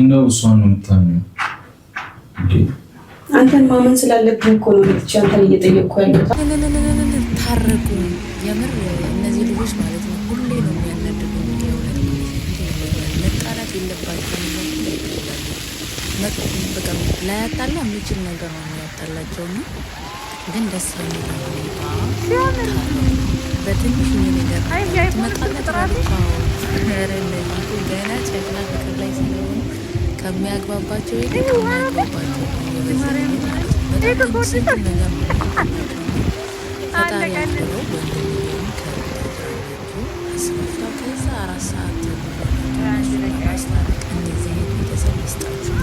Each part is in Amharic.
ነው እሷን ነው የምታምነው። አንተን ማመን ስላለብህ እኮ ነው ልጅ አንተን እየጠየቅኩ ያለው። ታረቁ። የምር እነዚህ ልጆች ማለት ነው ሁሌ ነው የሚያናድዱኝ። የእውነት መጣላት የለባቸውም። በቃ ላያጣላ የሚችል ነገር ነው የሚያጣላቸው ነው። ግን ደስ የሚል ሁኔታ በትንሽ ነገር መጣላት እነዚህ ገና ጨቅላ ፍቅር ላይ ስለሆኑ ከሚያግባባቸው ይልቅ ከሚያግባባቸው በጣም ስንት ነገር ነው ፈጣሪ ያለው ወንድም ከቤተሰቦቹ አስበሻው ከዛ 4 ሰዓት ማስታረቅ እንደዚህ አይነት ቤተሰብ ይስጣችሁ።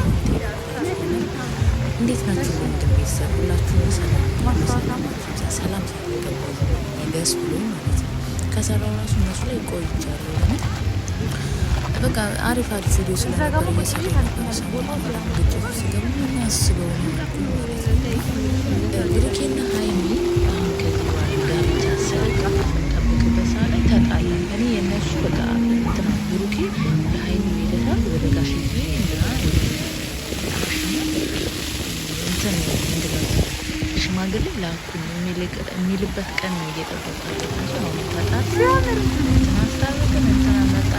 እንዴት ናችሁ? ወንድም ቤተሰብ ሁላችሁ ሰላም ሳይገባው ደስ ብሎ ማለት ነው። ከሰራው ራሱ እነሱ ላይ ቆይቻለሁ። በቃ አሪፍ ቪዲዮ ስለነበር እየሰሩ ነበር። ሰሞኑን ግጭት ሲገቡ የሚያስበው ብሩኬና ሀይሚ አሁን ከዚህ በኋላ ጋብቻ ጠብቅበት ሰዓት ላይ ተጣላን። እኔ የእነሱ በቃ እንትና ብሩኬ ለሀይሚ ቤተሰብ ወደ ጋሽዬ እና እንትን ምንድነው ሽማግሌ ላኩኝ የሚልበት ቀን ነው እየጠበቃለ እንጂ አሁን ተጣላ ማስታወቅን እንትና መጣ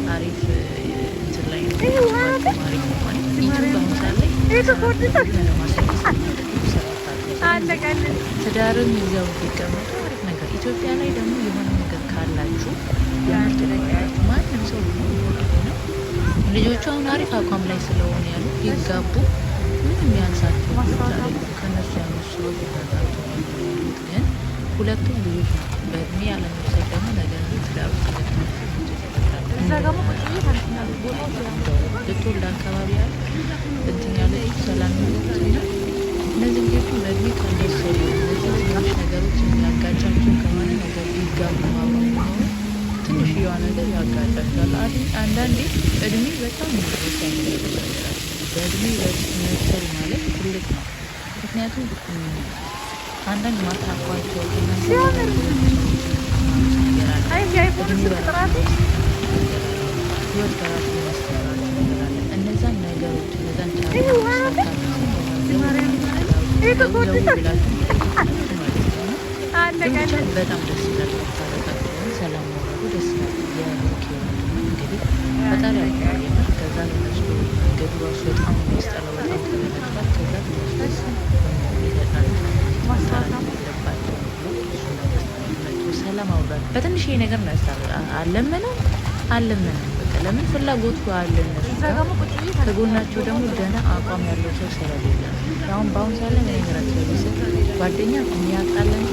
አሪፍ እንትን ላይ ትዳርም ይዘው ቢቀመጡ አሪፍ ነገር። ኢትዮጵያ ላይ ደግሞ የሆነ ነገር ካላችሁ ማንም ሰው ልጆቹ አሁን አሪፍ አቋም ላይ ስለሆነ ያሉ ቢጋቡ ምንም ያንሳቸው ከነሱ ያነሱ ይጋዛሉ። ግን ሁለቱም ልጆች በእድሜ ያለመውሰድ ደግሞ ነገር ትዳሩ ልትወልድ አካባቢ ያለ እንትን ያለ ሰላም ና እነዚህ ልጆቹ በእድሜ ካልደሰሉ እነዚህ ትንሽ ነገሮች የሚያጋጫቸው ከሆነ ነገር ቢጋቡ ማሆኑ ትንሽዬዋ ነገር ያጋጫቸዋል። አንዳንዴ እድሜ በጣም ወሳኝ ነገር በእድሜ መብሰል ማለት ትልቅ ነው። ምክንያቱም አንዳንድ ማታቋቸው ህይወት በራሱ ማስተራራቸው ነገር አለ። እነዛን ነገሮች እነዛን በጣም ደስ ይላል። ታረቃቸውን ሰላም መውረዱ ደስ ይላል። እንግዲህ ፈጣሪ ያየምር ከዛ ተነስቶ መንገዱ ራሱ በጣም የሚያስጠላው በጣም ተለመድባት ከዛ ተነስቶ ይሰጣል ማሳለባቸው ሰላም አውራል። በትንሽ ነገር ነው አለመንም በቃ ለምን ፍላጎቱ አለ እነሱ ከጎናቸው ደግሞ ደህና አቋም ያለው ሰው ስለሌለ አሁን በአሁን ሳለ ነገራቸው ጓደኛ የሚያጣላ እንጂ